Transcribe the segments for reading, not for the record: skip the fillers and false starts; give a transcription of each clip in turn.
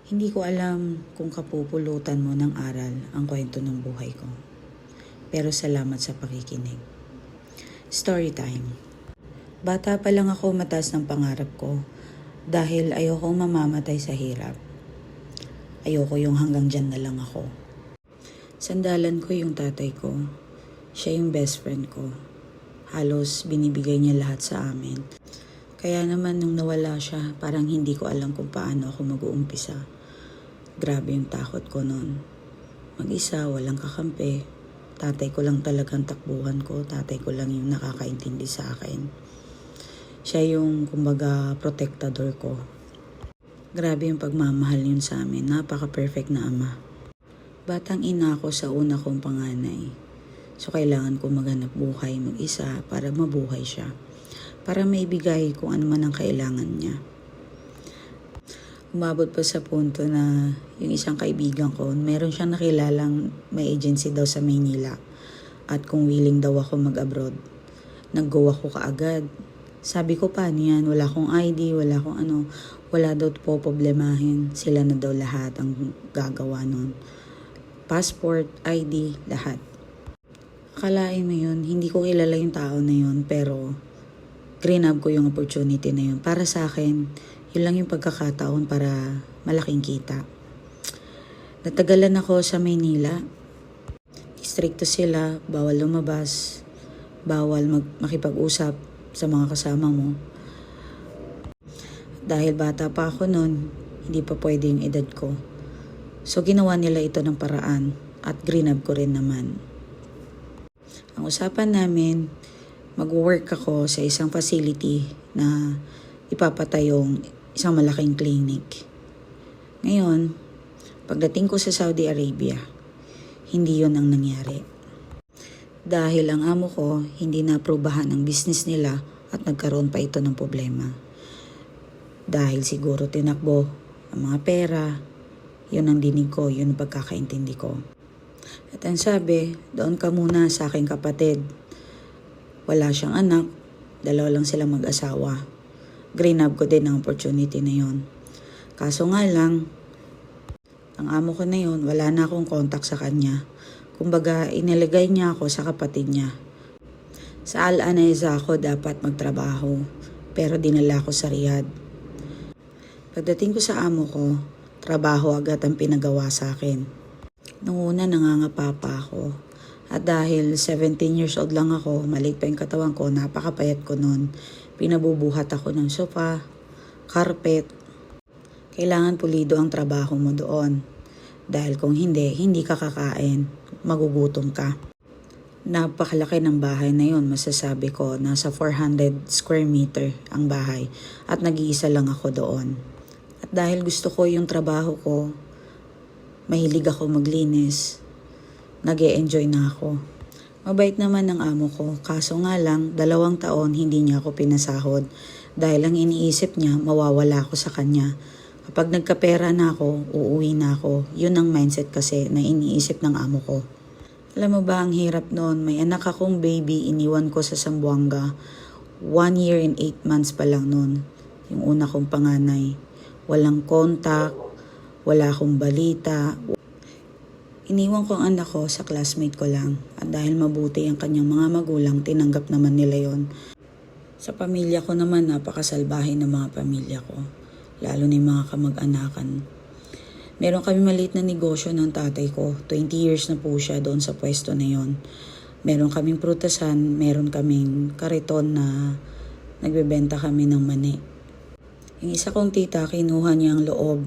Hindi ko alam kung kapupulutan mo ng aral ang kwento ng buhay ko. Pero salamat sa pakikinig. Story time. Bata pa lang ako mataas ng pangarap ko dahil ayokong mamamatay sa hirap. Ayoko yung hanggang dyan na lang ako. Sandalan ko yung tatay ko. Siya yung best friend ko. Halos binibigay niya lahat sa amin. Kaya naman nung nawala siya, parang hindi ko alam kung paano ako mag-uumpisa. Grabe yung takot ko noon. Mag-isa, walang kakampi. Tatay ko lang talagang takbuhan ko. Tatay ko lang yung nakakaintindi sa akin. Siya yung, kumbaga, protectador ko. Grabe yung pagmamahal yun sa amin. Napaka-perfect na ama. Batang ina ako sa una kong panganay. So, kailangan ko maghanap buhay mag-isa para mabuhay siya. Para maibigay kung ano man ang kailangan niya. Umabot pa sa punto na yung isang kaibigan ko, meron siyang nakilalang may agency daw sa Maynila. At kung willing daw ako mag-abroad, nag-go ako kaagad. Sabi ko, paano yan? Wala akong ID, wala akong ano. Wala daw po problemahin. Sila na daw lahat ang gagawa nun. Passport, ID, lahat. Akalain mo yun, hindi ko kilala yung tao na yun, pero grab ko yung opportunity na yun. Para sa akin, yun lang yung pagkakataon para malaking kita. Natagalan ako sa Maynila. Stricto sila, bawal lumabas, bawal makipag-usap sa mga kasama mo. Dahil bata pa ako noon, hindi pa pwede yung edad ko. So ginawa nila ito ng paraan at grab ko rin naman. Ang usapan namin, mag-work ako sa isang facility na ipapatayong isang malaking clinic. Ngayon, pagdating ko sa Saudi Arabia, hindi yon ang nangyari. Dahil ang amo ko hindi na-aprobahan ang business nila at nagkaroon pa ito ng problema. Dahil siguro tinakbo ang mga pera, yun ang dinig ko, yun ang pagkakaintindi ko. At ang sabi, doon ka muna sa aking kapatid. Wala siyang anak, dalawa lang silang mag-asawa. Grab ko din ang opportunity na yon. Kaso nga lang, ang amo ko na yon, wala na akong contact sa kanya. Kumbaga, inilagay niya ako sa kapatid niya. Sa Al-Anaiza ako dapat magtrabaho, pero dinala ko sa Riyadh. Pagdating ko sa amo ko, trabaho agad ang pinagawa sa akin. Noong una nangangapa pa ako. At dahil 17 years old lang ako, maliit pa yung katawan ko, napakapayat ko noon. Pinabubuhat ako ng sofa, carpet. Kailangan pulido ang trabaho mo doon. Dahil kung hindi, hindi ka kakain. Magugutom ka. Napakalaki ng bahay na yon, masasabi ko. Nasa 400 square meter ang bahay. At nag-iisa lang ako doon. At dahil gusto ko yung trabaho ko, mahilig ako maglinis. Nag-e-enjoy na ako. Mabait naman ang amo ko, kaso nga lang 2 taon hindi niya ako pinasahod dahil ang iniisip niya mawawala ako sa kanya. Kapag nagkapera na ako, uuwi na ako. Yun ang mindset kasi na iniisip ng amo ko. Alam mo ba ang hirap noon? May anak akong baby, iniwan ko sa Zamboanga. 1 year and 8 months pa lang noon. Yung una kong panganay. Walang contact, wala akong balita. Iniwan ko ang anak ko sa classmate ko lang at dahil mabuti ang kanyang mga magulang, tinanggap naman nila yon. Sa pamilya ko naman, napakasalbahe ng mga pamilya ko, lalo na yung mga kamag-anakan. Meron kami maliit na negosyo ng tatay ko, 20 years na po siya doon sa pwesto na yon. Meron kaming prutasan, meron kaming kariton na nagbebenta kami ng mani. Yung isa kong tita, kinuha niya ang loob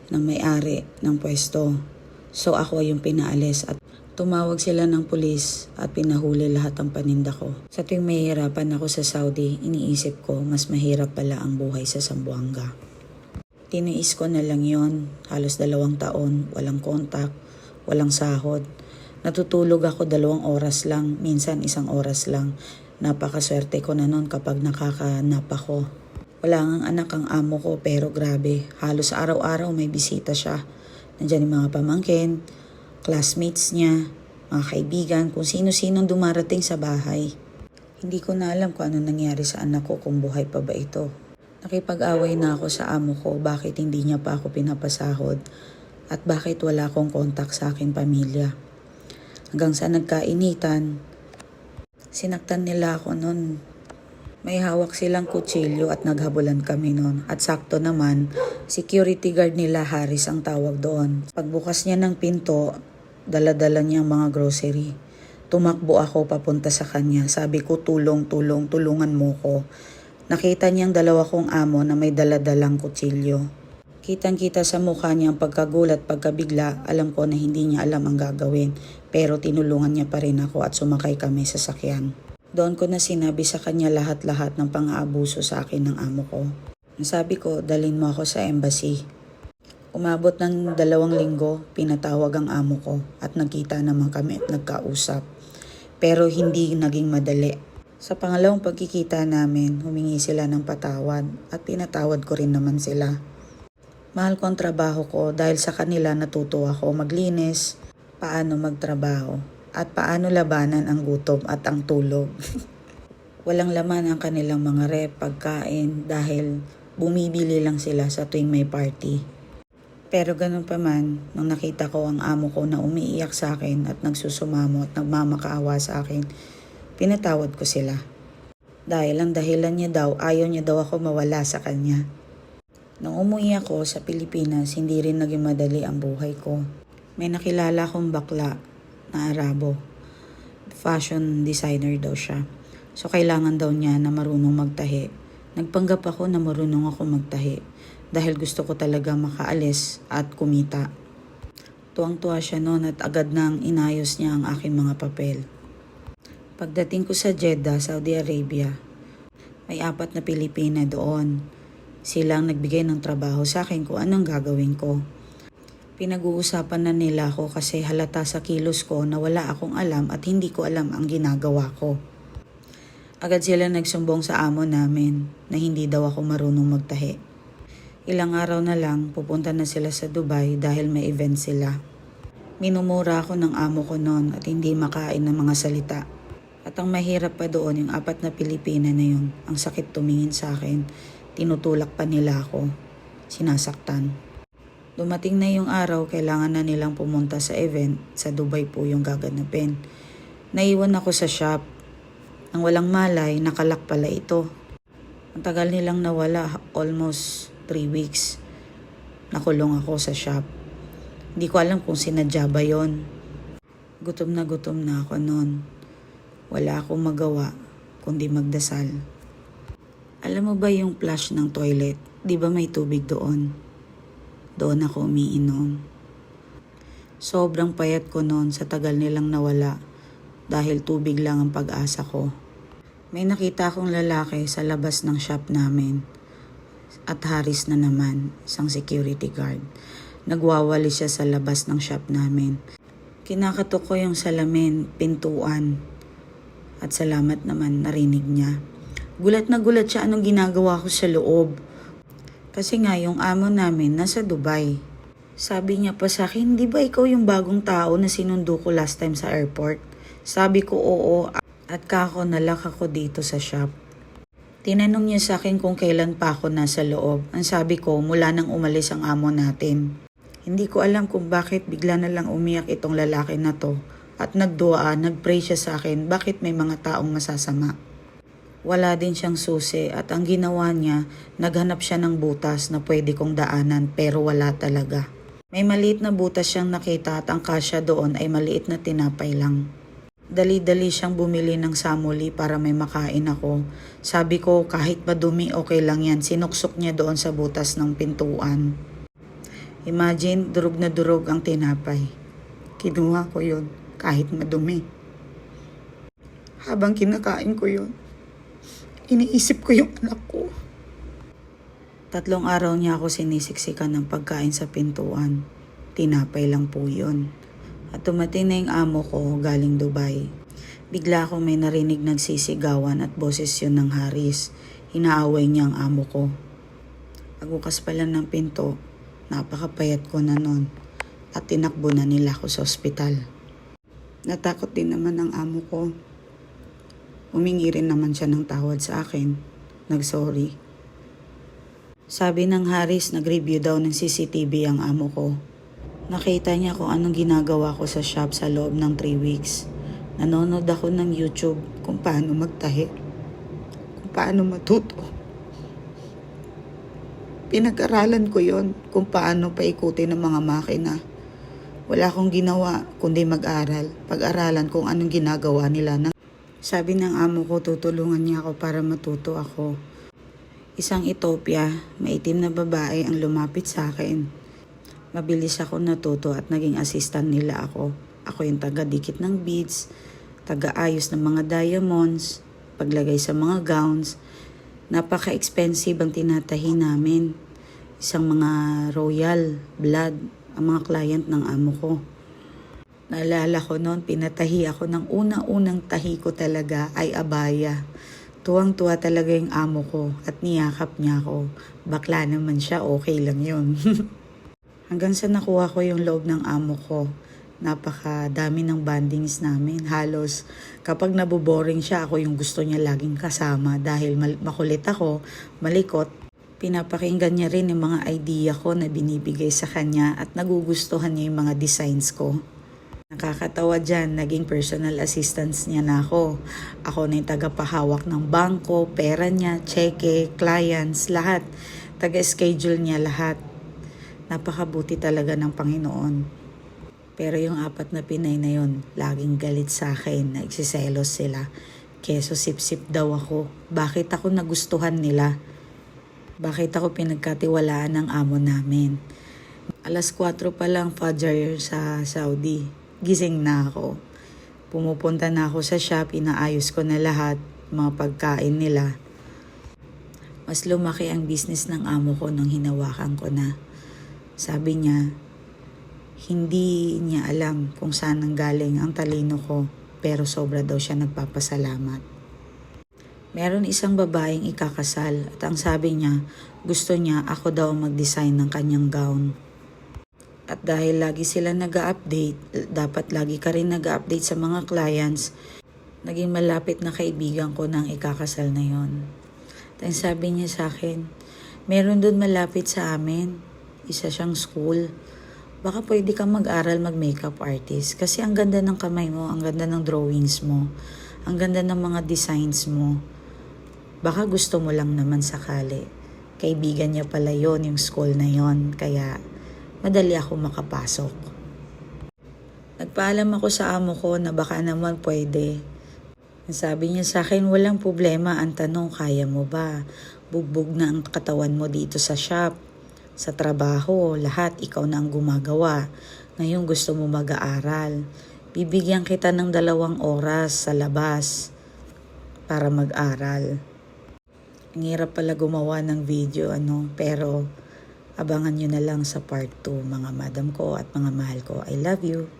ng may-ari ng pwesto. So ako yung pinaalis at tumawag sila ng pulis at pinahuli lahat ang paninda ko. Sa tuwing mahihirapan ako sa Saudi, iniisip ko mas mahirap pala ang buhay sa Zamboanga. Tiniis ko na lang yon, halos 2 taon, walang contact, walang sahod. Natutulog ako 2 oras lang, minsan 1 oras lang. Napakaswerte ko na noon kapag nakakanap ako. Wala ngang anak ang amo ko pero grabe, halos araw-araw may bisita siya. Nandiyan yung mga pamangkin, classmates niya, mga kaibigan, kung sino-sinong dumarating sa bahay. Hindi ko na alam kung ano nangyari sa anak ko, kung buhay pa ba ito. Nakipag-away na ako sa amo ko bakit hindi niya pa ako pinapasahod at bakit wala akong kontak sa aking pamilya. Hanggang sa nagkainitan, sinaktan nila ako noon. May hawak silang kutsilyo at naghabulan kami noon. At sakto naman, security guard nila Haris ang tawag doon. Pagbukas niya ng pinto, dala-dala niyang mga grocery. Tumakbo ako papunta sa kanya. Sabi ko, tulungan mo ko. Nakita niyang dalawa kong amo na may dala-dalang kutsilyo. Kitang-kita sa mukha niya ang pagkagulat, pagkabigla. Alam ko na hindi niya alam ang gagawin. Pero tinulungan niya pa rin ako at sumakay kami sa sakyan. Doon ko na sinabi sa kanya lahat-lahat ng pang-aabuso sa akin ng amo ko. Sabi ko, dalhin mo ako sa embassy. Umabot ng 2 linggo, pinatawag ang amo ko at nagkita naman kami at nagkausap. Pero hindi naging madali. Sa pangalawang pagkikita namin, humingi sila ng patawad at pinatawad ko rin naman sila. Mahal ko ang trabaho ko dahil sa kanila natuto ako maglinis, paano magtrabaho, at paano labanan ang gutom at ang tulog. Walang laman ang kanilang mga rep, pagkain dahil bumibili lang sila sa tuwing may party. Pero ganun pa man, nung nakita ko ang amo ko na umiiyak sa akin at nagsusumamo at nagmamakaawa sa akin, pinatawad ko sila. Dahil ang dahilan niya daw, ayaw niya daw ako mawala sa kanya. Nung umuwi ako sa Pilipinas, hindi rin naging madali ang buhay ko. May nakilala akong bakla na Arabo. Fashion designer daw siya. So kailangan daw niya na marunong magtahi. Nagpanggap ako na marunong ako magtahi dahil gusto ko talaga makaalis at kumita. Tuwang-tuwa siya noon at agad nang inayos niya ang aking mga papel. Pagdating ko sa Jeddah, Saudi Arabia, may 4 na Pilipina doon. Silang nagbigay ng trabaho sa akin kung anong gagawin ko. Pinag-uusapan na nila ako kasi halata sa kilos ko na wala akong alam at hindi ko alam ang ginagawa ko. Agad sila nagsumbong sa amo namin na hindi daw ako marunong magtahi. Ilang araw na lang pupunta na sila sa Dubai dahil may event sila. Minumura ako ng amo ko noon at hindi makain ng mga salita. At ang mahirap pa doon yung 4 na Pilipina na yun. Ang sakit tumingin sa akin. Tinutulak pa nila ako. Sinasaktan. Dumating na yung araw, kailangan na nilang pumunta sa event. Sa Dubai po yung gaganapin. Naiwan ako sa shop. Nang walang malay, nakalak pala ito. Ang tagal nilang nawala, almost 3 weeks. Nakulong ako sa shop. Hindi ko alam kung sinadya ba yun. Gutom na ako noon. Wala akong magawa kundi magdasal. Alam mo ba yung flush ng toilet? Di ba may tubig doon? Doon ako umiinom. Sobrang payat ko noon sa tagal nilang nawala dahil tubig lang ang pag-asa ko. May nakita akong lalaki sa labas ng shop namin. At Haris na naman, isang security guard. Nagwawali siya sa labas ng shop namin. Kinakatok ko yung salamin, pintuan. At salamat naman, narinig niya. Gulat na gulat siya anong ginagawa ko sa loob. Kasi nga yung amo namin nasa Dubai. Sabi niya pa sa akin, di ba ikaw yung bagong tao na sinundo ko last time sa airport? Sabi ko oo at kako nalak ako dito sa shop. Tinanong niya sa akin kung kailan pa ako nasa loob. Ang sabi ko mula nang umalis ang amo natin. Hindi ko alam kung bakit bigla na lang umiyak itong lalaki na to. At nagdua, nagpray siya sa akin bakit may mga taong masasama. Wala din siyang susi at ang ginawa niya, naghanap siya ng butas na pwede kong daanan pero wala talaga. May maliit na butas siyang nakita at ang kasya doon ay maliit na tinapay lang. Dali-dali siyang bumili ng samuli para may makain ako. Sabi ko kahit madumi okay lang yan, sinuksok niya doon sa butas ng pintuan. Imagine, durog na durog ang tinapay. Kinuha ko yun kahit madumi. Habang kinakain ko yun, iniisip ko yung anak ko. 3 araw niya ako sinisiksikan ng pagkain sa pintuan. Tinapay lang po yun. At dumating na yung amo ko galing Dubai. Bigla ako may narinig nagsisigawan at boses yun ng Haris. Hinaaway niya ang amo ko. Pagbukas pa lang ng pinto, napakapayat ko na nun. At tinakbo na nila ako sa ospital. Natakot din naman ang amo ko. Humingi rin naman siya ng tawad sa akin. Nagsorry. Sabi ng Haris, nag-review daw ng CCTV ang amo ko. Nakita niya kung anong ginagawa ko sa shop sa loob ng 3 weeks. Nanonood ako ng YouTube kung paano magtahi, kung paano matuto. Pinag-aralan ko yon kung paano paikutin ng mga makina. Wala akong ginawa kundi mag-aral. Pag-aralan kung anong ginagawa nila. Sabi ng amo ko, tutulungan niya ako para matuto ako. Isang Ethiopia, maitim na babae ang lumapit sa akin. Mabilis ako natuto at naging assistant nila ako. Ako yung taga-dikit ng beads, taga-ayos ng mga diamonds, paglagay sa mga gowns. Napaka-expensive ang tinatahi namin. Isang mga royal blood ang mga client ng amo ko. Naalala ko noon, pinatahi ako ng una-unang tahi ko talaga ay abaya. Tuwang-tuwa talaga yung amo ko at niyakap niya ako. Bakla naman siya, okay lang yun. Hanggang sa nakuha ko yung loob ng amo ko, napakadami ng bandings namin. Halos kapag naboboring siya, ako yung gusto niya laging kasama dahil makulit ako, malikot. Pinapakinggan niya rin yung mga idea ko na binibigay sa kanya at nagugustuhan niya yung mga designs ko. Nakakatawa dyan, naging personal assistance niya na ako. Ako na yung tagapahawak ng bangko, pera niya, cheque, clients, lahat. Taga-schedule niya lahat. Napakabuti talaga ng Panginoon. Pero yung 4 na Pinay na yun, laging galit sa akin, nagsiselos sila. Keso sip-sip daw ako. Bakit ako nagustuhan nila? Bakit ako pinagkatiwalaan ng amo namin? 4:00 pa lang Fajr sa Saudi. Gising na ako. Pumupunta na ako sa shop, inaayos ko na lahat, mga pagkain nila. Mas lumaki ang business ng amo ko nung hinawakan ko na. Sabi niya, hindi niya alam kung saan nanggaling ang talino ko, pero sobra daw siya nagpapasalamat. Meron isang babaeng ikakasal at ang sabi niya, gusto niya ako daw mag-design ng kanyang gown. At dahil lagi sila nag-update, dapat lagi ka rin nag-update sa mga clients, naging malapit na kaibigan ko ng ikakasal na yon. At sabi niya sa akin, meron doon malapit sa amin, isa siyang school. Baka pwede kang mag-aral mag-makeup artist kasi ang ganda ng kamay mo, ang ganda ng drawings mo, ang ganda ng mga designs mo. Baka gusto mo lang naman sakali. Kaibigan niya pala yon, yung school na yon, kaya madali ako makapasok. Nagpaalam ako sa amo ko na baka naman pwede. Sabi niya sa akin, walang problema. Ang tanong, kaya mo ba? Bugbog na ang katawan mo dito sa shop. Sa trabaho, lahat ikaw na ang gumagawa. Ngayon gusto mo mag-aaral. Bibigyan kita ng 2 oras sa labas para mag-aral. Ang hirap pala gumawa ng video, pero abangan nyo na lang sa part 2, mga madam ko at mga mahal ko. I love you.